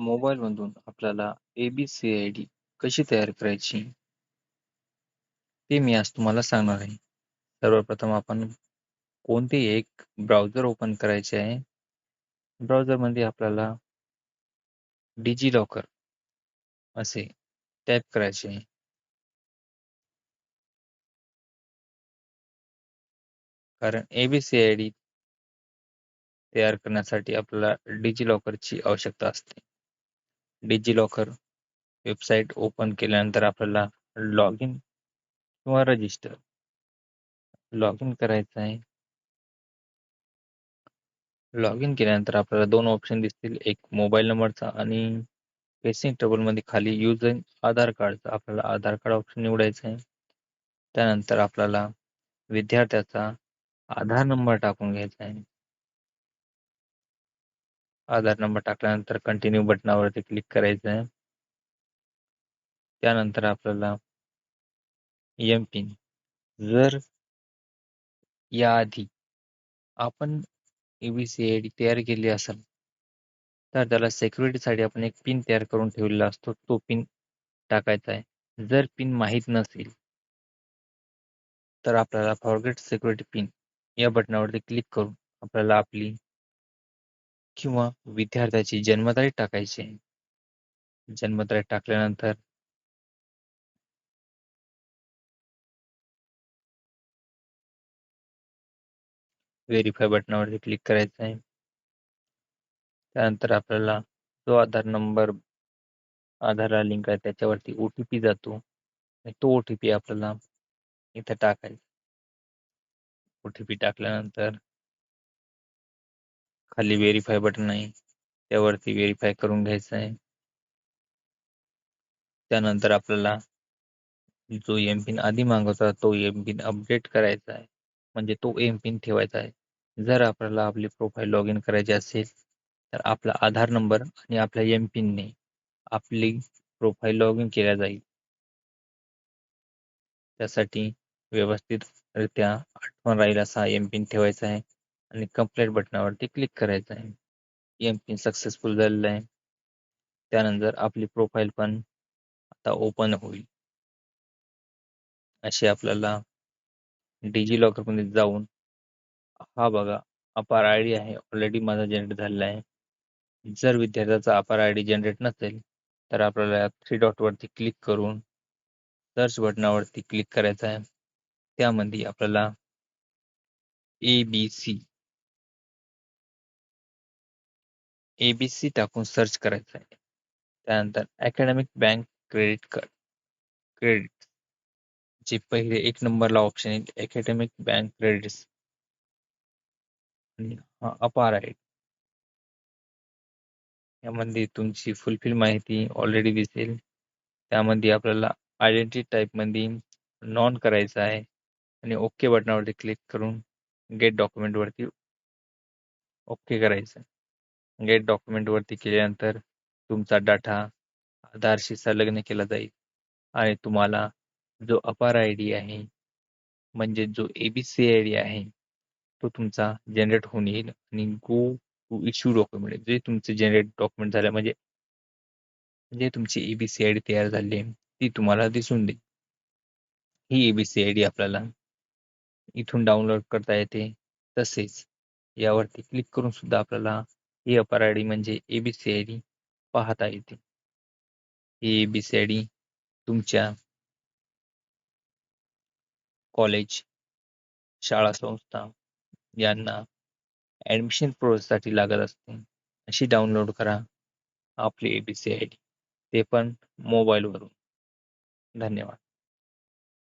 मोबाईलमधून आपल्याला ABCID कशी तयार करायची, ते मी आज तुम्हाला सांगणार आहे. सर्वप्रथम आपण कोणतेही एक ब्राउझर ओपन करायचे आहे. ब्राउझरमध्ये आपल्याला डिजिलॉकर असे टाईप करायचे आहे. कारण ABCID तयार करण्यासाठी आपल्याला डिजिलॉकरची आवश्यकता असते. डिजिलॉकर वेबसाईट ओपन केल्यानंतर आपल्याला लॉग इन किंवा रजिस्टर लॉग इन करायचं आहे. लॉग इन केल्यानंतर आपल्याला दोन ऑप्शन दिसतील, एक मोबाईल नंबरचा आणि पेसिंग टेबलमध्ये खाली यूजर आधार कार्डचा आपल्याला आधार कार्ड ऑप्शन निवडायचा आहे. त्यानंतर आपल्याला विद्यार्थ्याचा आधार नंबर टाकून घ्यायचा आहे. आधार नंबर टाकल्यानंतर कंटिन्यू बटनावरती क्लिक करायचं आहे. त्यानंतर आपल्याला एम पिन, जर याआधी आपण ABCID तयार केली असेल तर त्याला सिक्युरिटीसाठी आपण एक पिन तयार करून ठेवलेला असतो, तो पिन टाकायचा आहे. जर पिन माहीत नसेल तर आपल्याला फॉरगेट सिक्युरिटी पिन या बटनावरती क्लिक करून आपल्याला आपली किंवा विद्यार्थ्याची जन्मतारीख टाकायची आहे. जन्मतारीख टाकल्यानंतर व्हेरीफाय बटनावरती क्लिक करायचं आहे. त्यानंतर आपल्याला जो आधार नंबर आधारला लिंक आहे त्याच्यावरती OTP जातो आणि तो OTP आपल्याला इथे टाकायचा. OTP टाकल्यानंतर खाली व्हेरीफाय बटन आहे त्यावरती व्हेरीफाय करून घ्यायचं आहे. त्यानंतर आपल्याला जो एम पिन आधी मागवता तो एम पिन अपडेट करायचा आहे, म्हणजे तो एम पिन ठेवायचा आहे. जर आपल्याला आपली प्रोफाईल लॉग इन करायची असेल तर आपला आधार नंबर आणि आपल्या एम पिनने आपली प्रोफाईल लॉग इन केल्या जाईल. त्यासाठी व्यवस्थितरित्या आठवण राहील असा एम पिन ठेवायचा आहे आणि कंप्लीट बटनावरती क्लिक करायचं आहे. एम पिन सक्सेसफुल झालेलं आहे. त्यानंतर आपली प्रोफाईल पण आता ओपन होईल. अशी आपल्याला डिजिलॉकरमध्ये जाऊन हा बघा अपार ID आहे, ऑलरेडी माझा जनरेट झालेला आहे. जर विद्यार्थ्याचा अपार ID जनरेट नसेल तर आपल्याला 3 डॉटवरती क्लिक करून सर्च बटनावरती क्लिक करायचं आहे. त्यामध्ये आपल्याला ABC टाकून सर्च करायचं आहे. त्यानंतर अकॅडमिक बँक क्रेडिट क्रेडिट जे पहिले एक नंबरला ऑप्शन आहे अकॅडमिक बँक क्रेडिट्स आणि हा अपार आहे. यामध्ये तुमची फुलफिल माहिती ऑलरेडी दिसेल. त्यामध्ये आपल्याला आयडेंटिटी टाईपमध्ये नॉन करायचं आहे आणि ओके बटनावरती क्लिक करून गेट डॉक्युमेंटवरती ओके करायचं. गेट डॉक्युमेंटवरती केल्यानंतर तुमचा डाटा आधारशी संलग्न केला जाईल आणि तुम्हाला जो अपार ID आहे, म्हणजे जो ABCID आहे, तो तुमचा जनरेट होऊन येईल आणि गो टू इश्यू डॉक्युमेंट जे तुमचे जनरेट डॉक्युमेंट झाले म्हणजे जे तुमची ABCID तयार झाली आहे ती तुम्हाला दिसून देईल. ही ABCID आपल्याला इथून डाउनलोड करता येते. तसेच यावरती क्लिक करून सुद्धा आपल्याला ही अपार ID म्हणजे ABCID पाहता येते. ही ABCID तुमच्या कॉलेज, शाळा संस्था यांना ॲडमिशन प्रोसेससाठी लागत असते. अशी डाउनलोड करा आपली ABCID, ते पण मोबाईलवरून. धन्यवाद.